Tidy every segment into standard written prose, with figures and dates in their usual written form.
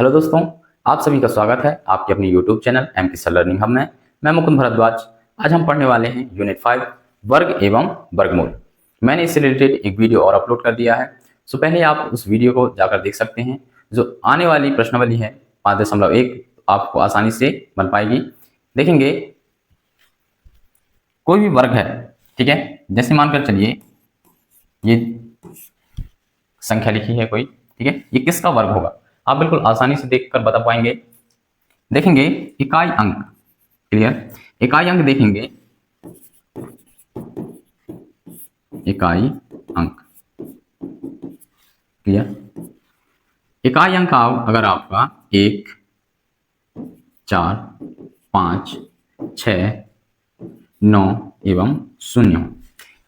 Hello दोस्तों, आप सभी का स्वागत है आपके अपने YouTube channel MPSC learning hub में। मैं मुकुंद भारद्वाज। आज हम पढ़ने वाले हैं यूनिट 5 वर्ग एवं वर्गमूल। मैंने इससे रिलेटेड एक वीडियो और अपलोड कर दिया है, सो पहले आप उस वीडियो को जाकर देख सकते हैं। जो आने वाली प्रश्नावली है 5.1 आपको आसानी से बन पाएगी। देखेंगे कोई भी वर्ग है, ठीक है, जैसे मानकर चलिए ये संख्या लिखी है कोई, ठीक है, ये किसका वर्ग होगा आप बिल्कुल आसानी से देखकर बता पाएंगे। देखेंगे इकाई अंक, क्लियर, इकाई अंक देखेंगे, इकाई अंक, क्लियर। इकाई अंक अगर आपका 1, 4, 5, 6, 9 एवं 0 हो,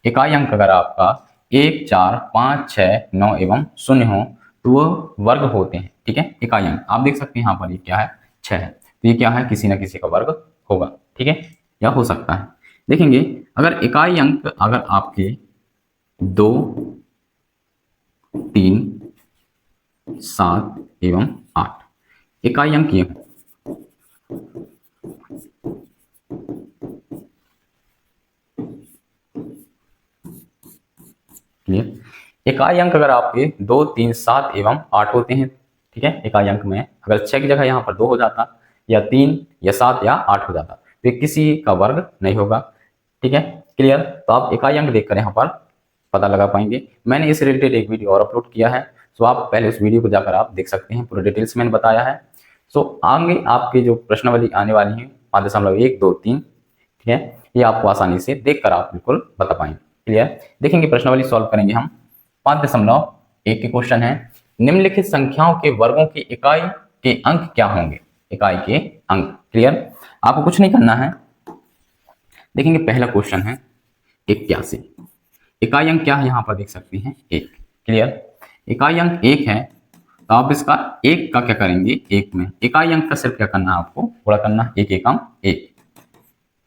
इकाई अंक अगर आपका 1, 4, 5, 6, 9 एवं 0 हो तो वह वर्ग होते हैं, ठीक है। इकाई अंक आप देख सकते हैं यहाँ पर ये क्या है, 6 है, तो ये क्या है, किसी ना किसी का वर्ग होगा, ठीक है, या हो सकता है। देखेंगे अगर इकाई अंक अगर आपके 2, 3, 7 एवं 8 इकाई अंक ये हो, क्लियर। इकाई अंक अगर आपके 2, 3, 7 एवं 8 होते हैं, ठीक है, इकाई अंक में अगर 6 की जगह यहाँ पर 2 हो जाता, या 3 या 7 या 8 हो जाता, तो ये किसी का वर्ग नहीं होगा, ठीक है, क्लियर। तो आप इकाई अंक देखकर यहाँ पर पता लगा पाएंगे। मैंने इस रिलेटेड एक वीडियो और अपलोड किया है, सो आप पहले उस वीडियो को जाकर आप देख सकते हैं, पूरे डिटेल्स मैंने बताया है। सो आगे आपके जो प्रश्नावली आने वाली है 5.1, 2, 3, ठीक है, ये आपको आसानी से देखकर आप बिल्कुल बता पाएंगे, क्लियर। देखेंगे प्रश्नावली सॉल्व करेंगे हम। 5.1 के क्वेश्चन है, निम्नलिखित संख्याओं के वर्गों की इकाई के अंक क्या होंगे, इकाई के अंक, क्लियर। आपको कुछ नहीं करना है। देखेंगे पहला क्वेश्चन है 81, इकाई अंक क्या है यहाँ पर देख सकते हैं 1, क्लियर। इकाई अंक 1 है तो आप इसका 1 का क्या करेंगे, 1 में इकाई अंक का सिर्फ क्या करना है, आपको गुणा करना है, 1 एकम 1,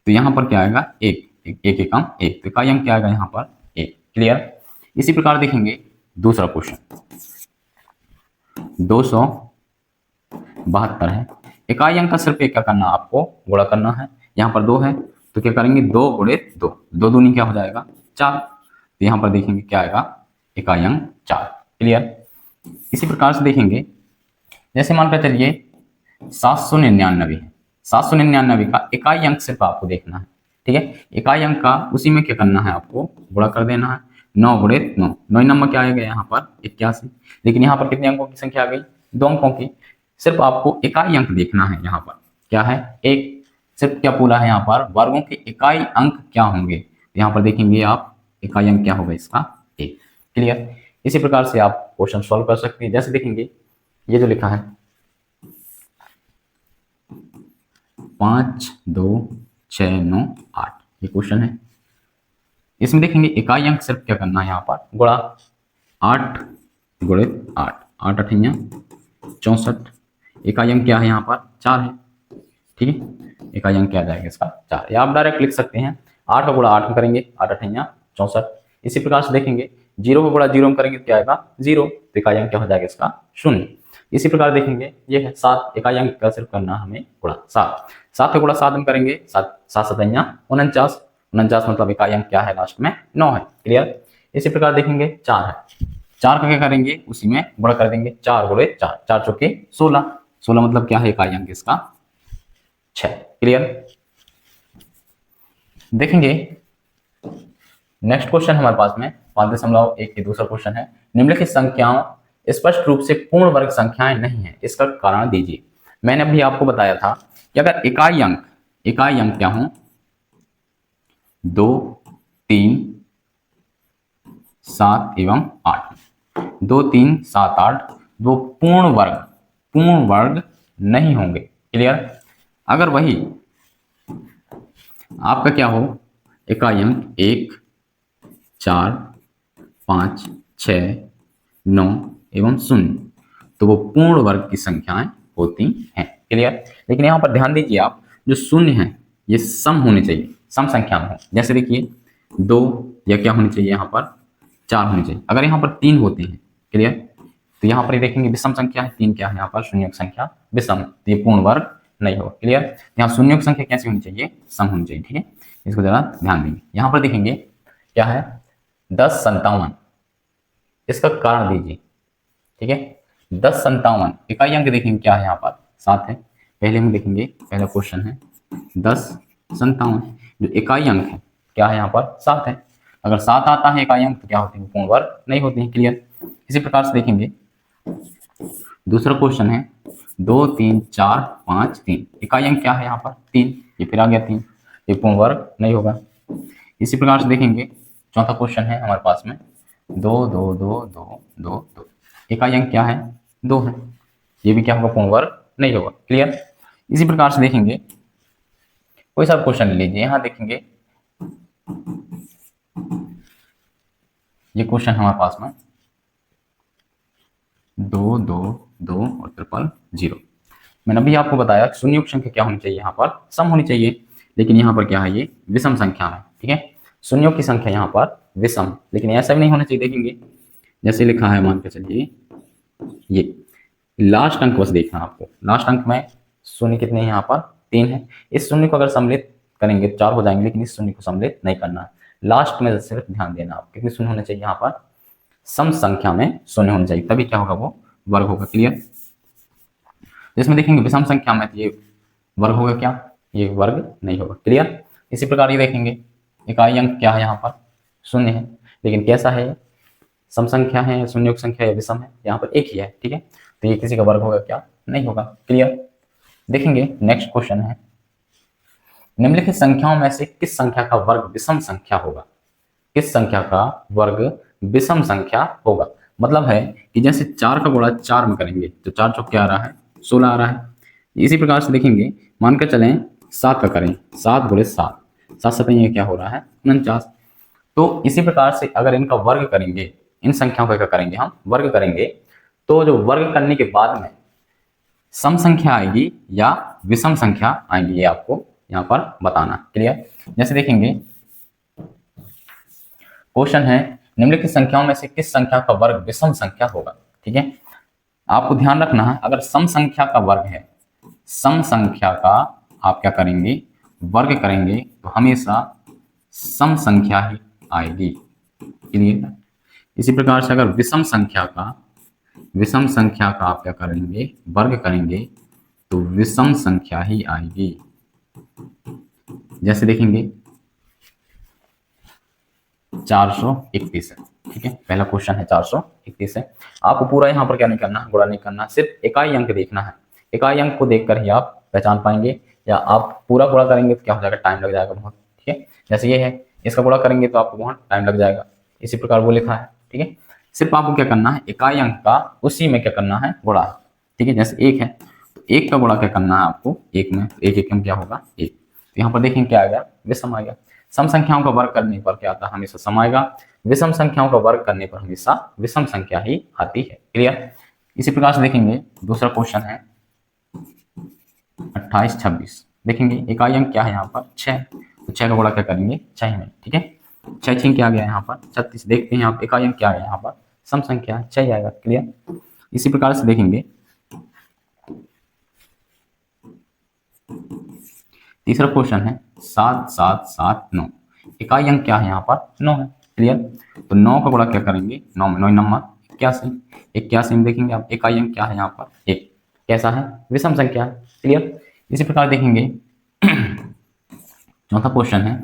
तो यहाँ पर क्या आएगा 1, 1 एकम 1, तो इकाई अंक क्या आएगा यहाँ पर 1, क्लियर। इसी प्रकार देखेंगे दूसरा क्वेश्चन 272 है, इकाई अंक का सिर्फ क्या करना है, आपको गुणा करना है, यहाँ पर 2 है तो क्या करेंगे 2 गुणे 2, 2 दूनी क्या हो जाएगा 4, तो यहाँ पर देखेंगे क्या आएगा इकाई अंक 4, क्लियर। इसी प्रकार से देखेंगे जैसे मानकर चलिए 799 है, 799 का इकाई अंक सिर्फ आपको देखना है, ठीक है, इकाई अंक का उसी में क्या करना है, आपको गुणा कर देना है, 9 गुणे 9, 9 नंबर क्या आएगा यहाँ पर 81, लेकिन यहाँ पर कितने अंकों की संख्या आ गई, 2 अंकों की, सिर्फ आपको इकाई अंक देखना है, यहाँ पर क्या है 1, सिर्फ क्या बोला है यहाँ पर वर्गों के इकाई अंक क्या होंगे, यहाँ पर देखेंगे आप इकाई अंक क्या होगा इसका 1, क्लियर। इसी प्रकार से आप क्वेश्चन सॉल्व कर सकते हैं। जैसे देखेंगे ये जो लिखा है 5, 2, 6, 9, 8 ये क्वेश्चन है, इसमें देखेंगे इकाई अंक सिर्फ क्या करना है, यहाँ पर गुणा 8 गुणे 8, 8 अठैया 64, इकाई अंक क्या है यहाँ पर 4 है, ठीक है, इकाई अंक क्या आ जाएगा इसका 4, या आप डायरेक्ट लिख सकते हैं 8 का गुणा 8 में करेंगे 8 अठैया 64। इसी प्रकार से देखेंगे 0 का गुणा 0 में करेंगे तो क्या आएगा 0, तो इकाई अंक क्या हो जाएगा इसका 0। इसी प्रकार देखेंगे ये है 7, इकाई अंक का सिर्फ करना हमें गुणा 7, 7 का गुणा 7 में करेंगे 7 7 49, 49 मतलब इकाई अंक क्या है लास्ट में 9 है, क्लियर। इसी प्रकार देखेंगे 4 है, 4 का क्या करेंगे उसी में गुणा कर देंगे, 4 गुणे 4, 4 चौके 16, 16 मतलब क्या है इकाई अंक इसका 6, क्लियर। देखेंगे नेक्स्ट क्वेश्चन हमारे पास में 5.1 के दूसरा क्वेश्चन है, निम्नलिखित संख्याओं स्पष्ट रूप से पूर्ण वर्ग संख्याएं नहीं है, इसका कारण दीजिए। मैंने अभी आपको बताया था कि अगर इकाई अंक क्या हो 2, 3, 7 एवं 8, 2, 3, 7, 8 वो पूर्ण वर्ग नहीं होंगे, क्लियर। अगर वही आपका क्या हो इकाई अंक 1, 4, 5, 6, 9 एवं 0 तो वो पूर्ण वर्ग की संख्याएं होती हैं, क्लियर। लेकिन यहाँ पर ध्यान दीजिए आप, जो 0 है ये सम होने चाहिए, सम संख्या में हो, जैसे देखिए 2 या क्या होनी चाहिए यहाँ पर 4 होनी चाहिए, अगर यहाँ पर 3 होते हैं, क्लियर, तो यहाँ पर ये देखेंगे विषम संख्या है, 3 क्या है यहाँ पर शून्य संख्या विषम, तो ये पूर्ण वर्ग नहीं होगा। क्लियर। यहाँ शून्य संख्या कैसी होनी चाहिए, सम होनी चाहिए। ठीक है, इसको जरा ध्यान देंगे। यहाँ पर देखेंगे क्या है 1057, इसका कारण दीजिए। ठीक है, 1057 इकाई अंक देखेंगे क्या है यहाँ पर 7 है। पहले हम देखेंगे, पहला क्वेश्चन है 1057, जो इकाई अंक है क्या है यहाँ पर 7 है। अगर 7 आता है इकाई अंक तो क्या होते हैं, पूर्ण वर्ग नहीं होते हैं। क्लियर। इसी प्रकार से देखेंगे दूसरा क्वेश्चन है 2 3 4 5 3, इकाई अंक क्या है यहाँ पर 3, ये फिर आ गया 3, ये पूर्ण वर्ग नहीं होगा। इसी प्रकार से देखेंगे चौथा क्वेश्चन है हमारे पास में 2 2 2 2 2 2, इकाई अंक क्या है 2 है, ये भी क्या होगा पूर्ण वर्ग नहीं होगा। क्लियर। इसी प्रकार से देखेंगे कोई सा क्वेश्चन ले लीजिए, यहाँ देखेंगे ये क्वेश्चन हमारे पास में 2 2 2 और 000। मैंने अभी आपको बताया शून्य संख्या क्या होनी चाहिए, यहाँ पर सम होनी चाहिए, लेकिन यहाँ पर क्या है ये विषम संख्या है। ठीक है, शून्यों की संख्या यहाँ पर विषम, लेकिन ऐसा भी नहीं होना चाहिए। देखेंगे जैसे लिखा है, मान के चलिए ये लास्ट अंक बस देखना आपको, लास्ट अंक में शून्य कितने हैं यहाँ पर 3 है। इस शून्य को अगर सम्मिलित करेंगे 4 हो जाएंगे, लेकिन इस शून्य को सम्मिलित नहीं करना, लास्ट में सिर्फ ध्यान देना आप कितने शून्य होने चाहिए, यहाँ पर सम संख्या में शून्य होना चाहिए, तभी क्या होगा वो वर्ग होगा। क्लियर। जिसमें देखेंगे विषम संख्या में तो ये वर्ग होगा क्या, ये वर्ग नहीं होगा। क्लियर। इसी प्रकार ये देखेंगे इकाई अंक क्या है यहाँ पर शून्य है, लेकिन कैसा है सम संख्या है, शून्य संख्या है, विषम है, यहाँ पर एक ही है। ठीक है, तो ये किसी का वर्ग होगा क्या, नहीं होगा। क्लियर। देखेंगे नेक्स्ट क्वेश्चन है निम्नलिखित संख्याओं में से किस संख्या का वर्ग विषम संख्या होगा, किस संख्या का वर्ग विषम संख्या होगा। मतलब है कि जैसे 4 का गुणा 4 में करेंगे तो 4 चौक क्या आ रहा है 16 आ रहा है। इसी प्रकार से देखेंगे मानकर चलें 7 का करें, 7 गुणे 7, 7 7 ये क्या हो रहा है 49। तो इसी प्रकार से अगर इनका वर्ग करेंगे, इन संख्याओं का क्या करेंगे हम वर्ग करेंगे, तो जो वर्ग करने के बाद में सम संख्या आएगी या विषम संख्या आएगी, ये आपको यहाँ पर बताना। क्लियर। जैसे देखेंगे क्वेश्चन है निम्नलिखित संख्याओं में से किस संख्या का वर्ग विषम संख्या होगा। ठीक है, आपको ध्यान रखना है अगर सम संख्या का वर्ग है, सम संख्या का आप क्या करेंगे वर्ग करेंगे तो हमेशा सम संख्या ही आएगी। क्लियर। इसी प्रकार से अगर विषम संख्या का आप क्या करेंगे वर्ग करेंगे तो विषम संख्या ही आएगी। जैसे देखेंगे 431 है। ठीक है, पहला क्वेश्चन है 431 है। आपको पूरा यहाँ पर क्या नहीं करना, गुणा नहीं करना, सिर्फ इकाई अंक देखना है। इकाई अंक को देखकर ही आप पहचान पाएंगे, या आप पूरा गुणा करेंगे तो क्या हो जाएगा टाइम लग जाएगा बहुत। ठीक है, जैसे ये है इसका गुणा करेंगे तो आपको बहुत टाइम लग जाएगा। इसी प्रकार वो लिखा है। ठीक है, सिर्फ आपको क्या करना है इकाई अंक का उसी में क्या करना है गुणा। ठीक है, जैसे 1 है तो 1 का गुणा क्या करना है आपको 1 में, 1 1 में क्या होगा 1। तो यहाँ पर देखेंगे क्या आ गया विषम आ गया। सम संख्याओं का वर्ग करने पर क्या आता है हमेशा सम आएगा, विषम संख्याओं का वर्ग करने पर हमेशा विषम संख्या ही आती है। क्लियर। इसी प्रकार से देखेंगे दूसरा क्वेश्चन है 28 26। देखेंगे इकाई अंक क्या है यहाँ पर 6, तो 6 का गुणा क्या करेंगे 6 में। ठीक है, 6 6 क्या आ गया यहाँ पर 36। देखते हैं आप इकाई अंक क्या है यहाँ पर सम संख्या 6 आएगा। क्लियर। इसी प्रकार से देखेंगे तीसरा क्वेश्चन है 7 7 7 9, इकाई अंक क्या है यहाँ पर 9 है। क्लियर। तो 9 का गुणा क्या करेंगे 9 में, 9 नंबर 81, 81 में देखेंगे आप इकाई अंक क्या है यहाँ पर 1, कैसा है विषम संख्या है। क्लियर। इसी प्रकार देखेंगे चौथा क्वेश्चन है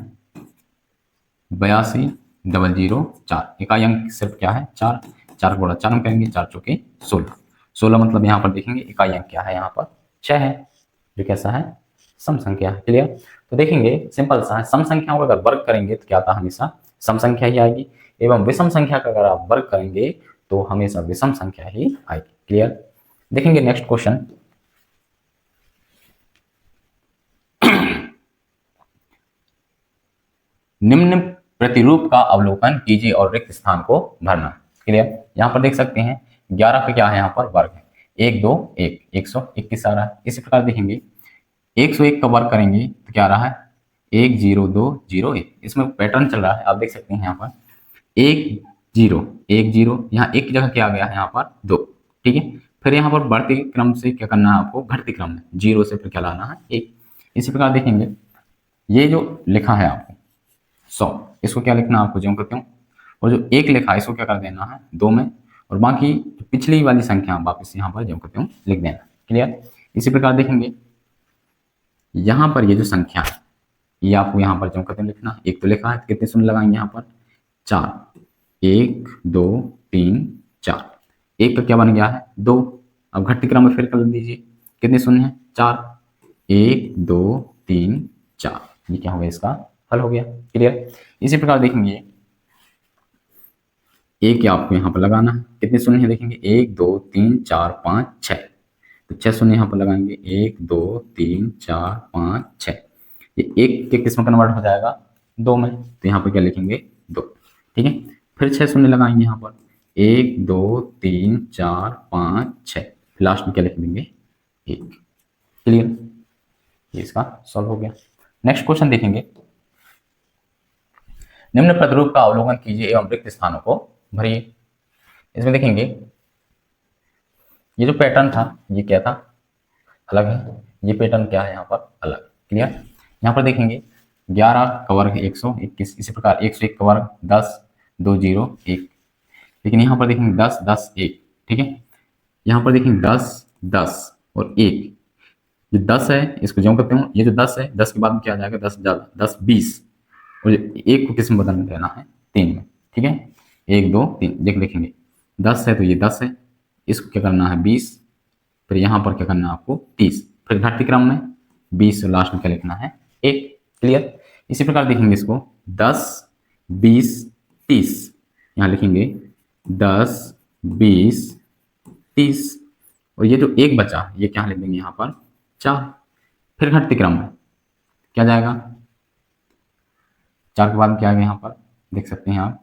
82 004, इकाई अंक सिर्फ क्या है 4, 4 गुणा 4 में करेंगे 4 चौके 16, 16 मतलब यहाँ पर देखेंगे इकाई अंक क्या है यहाँ पर 6 है, जो कैसा है सम संख्या है। क्लियर। तो देखेंगे सिंपल सा है, सम संख्याओं का अगर वर्ग करेंगे तो क्या आता है हमेशा सम संख्या ही आएगी, एवं विषम संख्या का अगर आप वर्ग करेंगे तो हमेशा विषम संख्या ही आएगी। क्लियर। देखेंगे नेक्स्ट क्वेश्चन निम्न प्रतिरूप का अवलोकन कीजिए और रिक्त स्थान को भरना। क्लियर। यहाँ पर देख सकते हैं 11 का क्या है यहाँ पर वर्ग है 1 2 1, 121 आ रहा है। इसी प्रकार देखेंगे 101 का वर्ग करेंगे तो क्या आ रहा है 1 0 2 0 1, इसमें पैटर्न चल रहा है आप देख सकते हैं यहाँ पर 1 0 1 0, यहाँ 1 की जगह क्या आ गया है यहाँ पर 2, ठीक है। फिर यहाँ पर बढ़ते क्रम से क्या करना है आपको, घटते क्रम में 0 से फिर क्या लाना है 1। इसी प्रकार देखेंगे ये जो लिखा है आपको 100, इसको क्या लिखना है आपको, ज्यों करते हो, और जो 1 लिखा है इसको क्या कर देना है 2 में, और बाकी पिछली वाली संख्या वापस यहाँ पर ज्यों करते हो लिख देना। क्लियर। इसी प्रकार देखेंगे यहाँ पर ये जो संख्या है ये आपको यहाँ पर ज्यों करते हो लिखना। 1 तो लिखा है, कितने शून्य लगाएंगे यहाँ पर 4, 1 2 3 4, 1 का क्या बन गया है 2। अब घटते क्रम में फिर कर दीजिए, कितने शून्य है 4, 1 2 3 4, ये क्या हो गया इसका हल हो गया। क्लियर। इसी प्रकार देखेंगे एक आपको यहाँ पर लगाना है, कितने शून्य है देखेंगे 1 2 3 4 5 6, तो 6 शून्य यहाँ पर लगाएंगे 1 2 3 4 5 6, ये 1 के किस में कन्वर्ट हो जाएगा 2 में, तो यहाँ पर क्या लिखेंगे 2। ठीक है। फिर 6 शून्य लगाएंगे यहाँ पर 1 2 3 4 5 6, लास्ट में क्या लिख देंगे 1। क्लियर। ये इसका सॉल्व हो गया। नेक्स्ट क्वेश्चन देखेंगे, निम्न प्रतिरूप का अवलोकन कीजिए एवं रिक्त स्थानों को भरिए। इसमें देखेंगे ये जो पैटर्न था ये क्या था अलग है, ये पैटर्न क्या है यहाँ पर अलग। क्लियर। यहाँ पर देखेंगे 11 का वर्ग 121, इसी प्रकार 101 का वर्ग 10 2 0 1, लेकिन यहाँ पर देखेंगे 10 10 1। ठीक है। यहाँ पर देखेंगे 10 10 और 1, जो 10 है इसको ज्यों करते हो, ये जो 10 है 10 के बाद में क्या आ जाएगा 10 ज्यादा 10 20, और 1 को किस में बदल देना है 3 में। ठीक है। 1 2 3 लिखेंगे 10 है तो ये 10 है, इसको क्या करना है 20, फिर यहाँ पर क्या करना है आपको 30, फिर घटते क्रम में 20 और लास्ट में क्या लिखना है 1। क्लियर। इसी प्रकार देखेंगे इसको 10 20 30, यहाँ लिखेंगे 10 20 30, और ये जो 1 बचा ये क्या लिख देंगे यहाँ पर 4, फिर घटते क्रम में क्या जाएगा 4 के बाद क्या आ गया यहाँ पर देख सकते हैं आप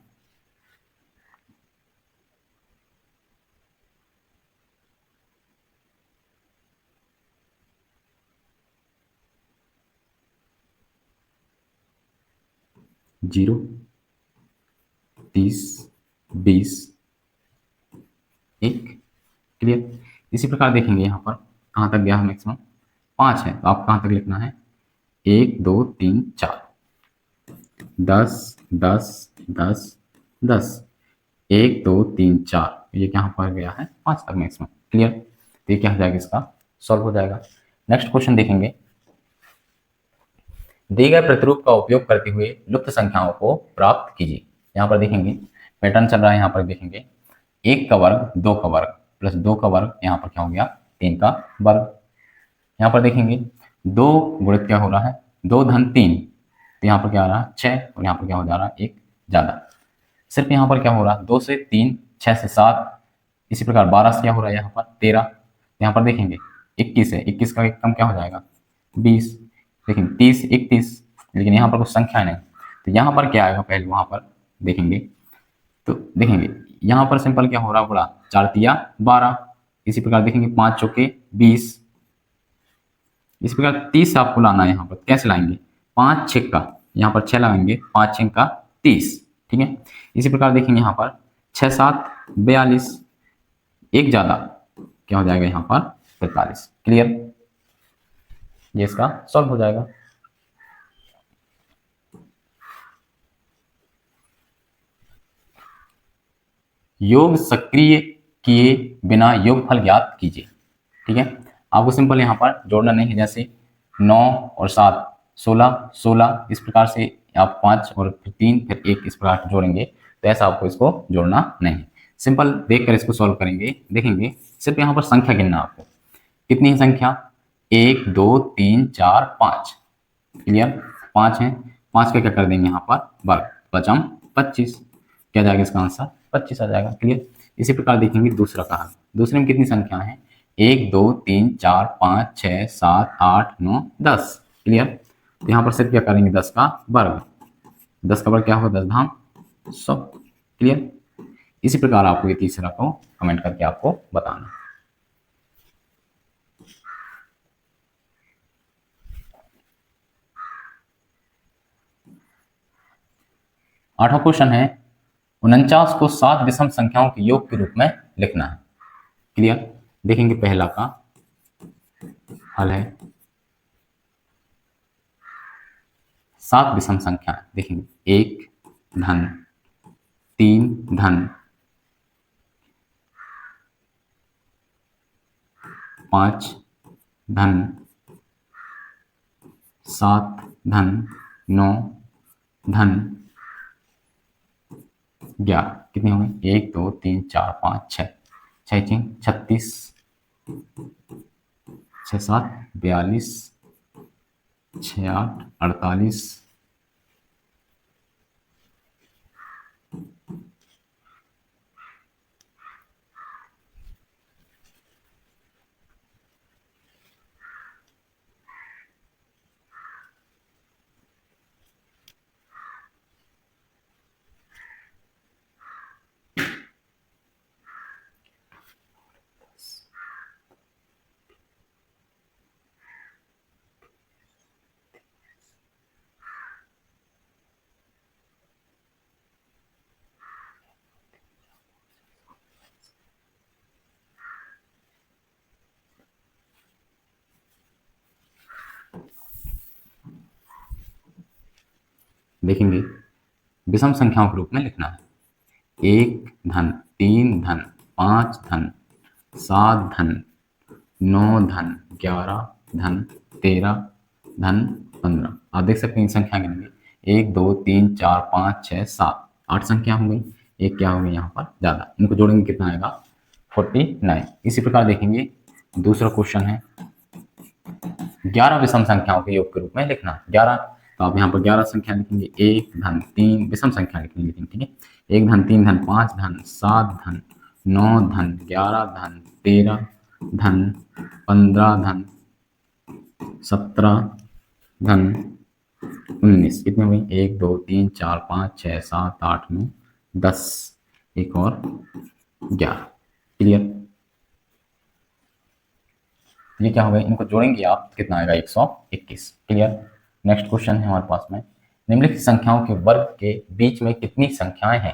0 30 20 1। क्लियर। इसी प्रकार देखेंगे यहाँ पर कहाँ तक गया है मैक्सिमम 5 है, तो आपको कहाँ तक लिखना है 1 2 3 4, 10 10 10 10, 1 2 3 4, ये कहाँ पर गया है 5 तक मैक्सिमम। क्लियर। तो ये क्या हो जाएगा इसका सॉल्व हो जाएगा। नेक्स्ट क्वेश्चन देखेंगे, दिए गए प्रतिरूप का उपयोग करते हुए लुप्त संख्याओं को प्राप्त कीजिए। यहाँ पर देखेंगे पैटर्न चल रहा है, यहाँ पर देखेंगे 1 का वर्ग 2 का वर्ग प्लस 2 का वर्ग, यहाँ पर क्या हो गया 3 का वर्ग। यहाँ पर देखेंगे 2 गुणित क्या हो रहा है 2 धन 3, तो यहाँ पर क्या आ रहा है 6, और यहाँ पर क्या हो जा रहा है 1 ज़्यादा। सिर्फ यहाँ पर क्या हो रहा है 2 से 3 6 से 7, इसी प्रकार 12 से क्या हो रहा है यहाँ पर 13, यहाँ पर देखेंगे 21 है, 21 का कम क्या हो जाएगा 20, लेकिन 30 31, लेकिन यहाँ पर कुछ संख्या नहीं, तो यहाँ पर क्या आएगा पहले वहाँ पर देखेंगे, तो देखेंगे यहाँ पर सिंपल क्या हो रहा है बड़ा 4 तिया 12, इसी प्रकार देखेंगे 5 चौके 20, इस प्रकार 30 आपको लाना है। यहाँ पर कैसे लाएंगे 5 6 का, यहाँ पर 6 लगाएंगे 5 6 का 30। ठीक है। इसी प्रकार देखेंगे यहाँ पर 6 7 42, एक ज़्यादा क्या हो जाएगा यहाँ पर 45। क्लियर। ये इसका सॉल्व हो जाएगा। योग सक्रिय किए बिना योगफल ज्ञात कीजिए। ठीक है। आपको सिंपल यहाँ पर जोड़ना नहीं है, जैसे 9 और 7 16 16, इस प्रकार से आप 5 और फिर 3 फिर 1 इस प्रकार जोड़ेंगे, तो ऐसा आपको इसको जोड़ना नहीं है। सिंपल देखकर इसको सॉल्व करेंगे। देखेंगे सिर्फ यहाँ पर संख्या गिनना आपको, कितनी है संख्या 1 2 3 4 5। क्लियर। 5 है, 5 का क्या कर देंगे यहाँ पर वर्ग, 5 25, क्या जाएगा इसका आंसर 25 आ जाएगा। क्लियर। इसी प्रकार देखेंगे दूसरा कहा, दूसरे में कितनी संख्या है 1 2 3 4 5 6 7 8 9 10। क्लियर। तो यहाँ पर सिर्फ क्या करेंगे 10 का वर्ग, 10 का वर्ग क्या होगा 10 धाम 100। क्लियर। इसी प्रकार आपको ये तीसरा को कमेंट करके आपको बताना। आठवां क्वेश्चन है 49 को 7 विषम संख्याओं के योग के रूप में लिखना है। क्लियर। देखेंगे पहला का हल है 7 विषम संख्या। देखेंगे 1 धन 3 धन 5 धन 7 धन 9 धन 11। कितने होंगे? 1 2 3 4 5 6, 36, 6 7 42, 6 8 48, देखेंगे विषम संख्याओं के रूप में लिखना है। 1 धन 3 धन 5 धन 7 धन 9 धन 11 धन 13 धन 15। आप देख सकते हैं इन संख्या गिनेंगे 1 2 3 4 5 6 7 8 संख्या हो गई। एक क्या हो गई यहाँ पर ज्यादा, इनको जोड़ेंगे कितना आएगा 49। इसी प्रकार देखेंगे दूसरा क्वेश्चन है 11 विषम संख्याओं के योग के रूप में लिखना है। 11, तो आप यहाँ पर 11 संख्या लिखेंगे। 1 धन 3 विषम संख्या लिखेंगे, ठीक है। 1 धन 3 धन 5 धन 7 धन 9 धन 11 धन 13 धन 15 धन 17 धन 19। कितने हुई? 1 2 3 4 5 6 7 8 9 10, एक और 11। क्लियर। ये क्या हो गया? इनको जोड़ेंगे आप, कितना आएगा 121। क्लियर। नेक्स्ट क्वेश्चन है हमारे पास में, निम्नलिखित संख्याओं के वर्ग के बीच में कितनी संख्याएं हैं?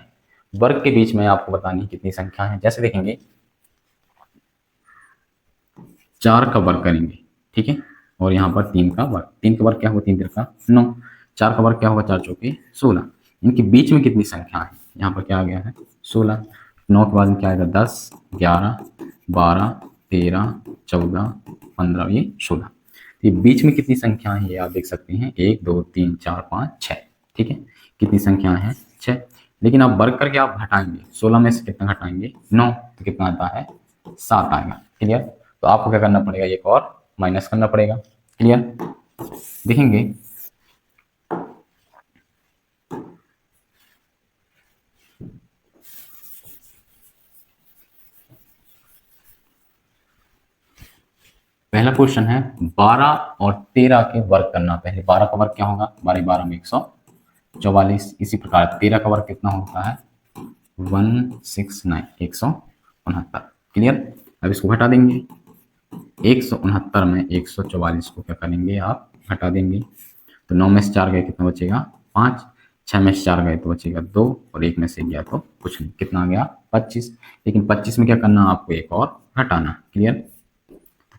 वर्ग के बीच में आपको बतानी है कितनी संख्या है। जैसे देखेंगे 4 का वर्ग करेंगे, ठीक है, और यहाँ पर 3 का वर्ग। 3 का वर्ग क्या होगा? 3 3 का 9। 4 का वर्ग क्या होगा? 4 चौके 16। इनके बीच में कितनी संख्या है? यहाँ पर क्या आ गया है? 16। 9 के बाद में क्या आएगा? 10 11 12 13 14 15, ये 16। ये बीच में कितनी संख्या है ये आप देख सकते हैं, 1 2 3 4 5 6, ठीक है। कितनी संख्या है? 6। लेकिन आप वर्ग करके आप घटाएंगे, 16 में से कितना घटाएंगे? 9, तो कितना आता है? 7 आएगा। क्लियर। तो आपको क्या करना पड़ेगा? एक और माइनस करना पड़ेगा। क्लियर। देखेंगे पहला क्वेश्चन है 12 और 13 के वर्ग करना। पहले 12 का वर्ग क्या होगा? 12 12 में 144। इसी प्रकार 13 का वर्ग कितना होता है? 169, 169। क्लियर। अब इसको घटा देंगे, 169 में 144 को क्या करेंगे आप? घटा देंगे। तो 9 में से 4 गए, कितना बचेगा? 5। 6 में से 4 गए तो बचेगा 2, और 1 में से गया तो कुछ नहीं। कितना आ गया? 25। लेकिन 25 में क्या करना आपको? एक और घटाना। क्लियर।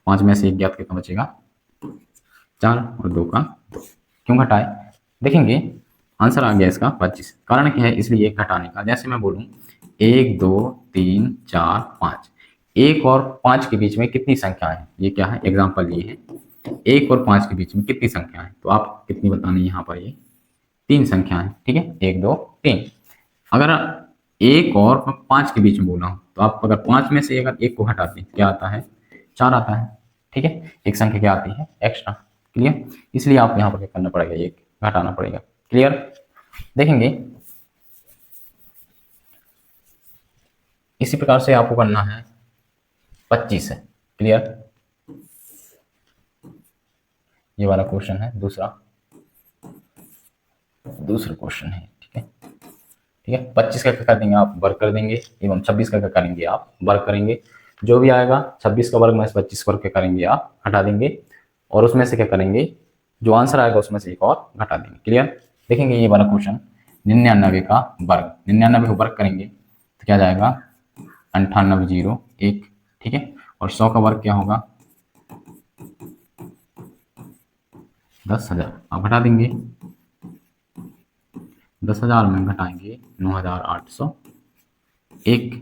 5 में से 1 गया तो कितना बचेगा? 4, और 2 का 2। क्यों घटाए? देखेंगे आंसर आ गया इसका 25। कारण क्या है? इसलिए 1 घटाने का। जैसे मैं बोलूं 1 2 3 4 5, 1 और 5 के बीच में कितनी संख्या है? ये क्या है? एग्जाम्पल ये है, 1 और 5 के बीच में कितनी संख्या है? तो आप कितनी बतानी है यहाँ पर? ये 3 संख्या है, ठीक है। 1 2 3। अगर 1 और 5 के बीच में बोला हूं तो आप अगर 5 में से अगर 1 को हटाते हैं क्या आता है? 4 आता है, ठीक है। एक संख्या क्या आती है? एक्स्ट्रा। क्लियर। इसलिए आप यहाँ पर क्या करना पड़ेगा? 1 घटाना पड़ेगा। क्लियर। देखेंगे इसी प्रकार से आपको करना है 25 है। क्लियर। ये वाला क्वेश्चन है दूसरा क्वेश्चन है, ठीक है। ठीक है, 25 का क्या कर देंगे आप? वर्ग कर देंगे, एवं 26 का क्या करेंगे आप? वर्ग करेंगे। जो भी आएगा 26 का वर्ग में 25 वर्ग क्या करेंगे आप? हटा देंगे, और उसमें से क्या करेंगे? जो आंसर आएगा उसमें से एक और घटा देंगे। क्लियर। देखेंगे ये वाला क्वेश्चन 99 का वर्ग, 99 को वर्ग करेंगे तो क्या जाएगा? 98 0 1, ठीक है। और 100 का वर्ग क्या होगा 10,000। आप घटा देंगे, 10,000 में घटाएंगे 9,801।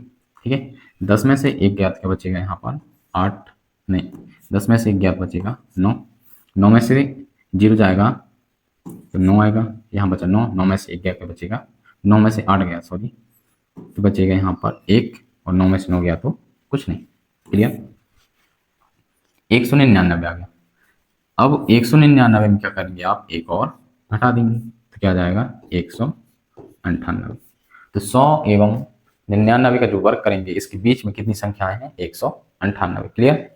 ठीक है। 10 में से एक ज्ञात क्या बचेगा यहाँ पर 8, नहीं 10 में से एक ज्ञात बचेगा 9, 9 में से 0 जाएगा तो 9 आएगा, यहाँ बचा 9, 9 में से एक ज्ञात क्या बचेगा 9 में से 8 गया सॉरी, तो बचेगा यहाँ पर 1, और 9 में से 9 गया तो कुछ नहीं। क्लियर। 199 आ गया। अब 199 में क्या करेंगे आप, एक और घटा देंगे तो क्या जाएगा 198। तो 100 एवं 99 का जो वर्ग करेंगे इसके बीच में कितनी संख्याएं हैं 198। क्लियर।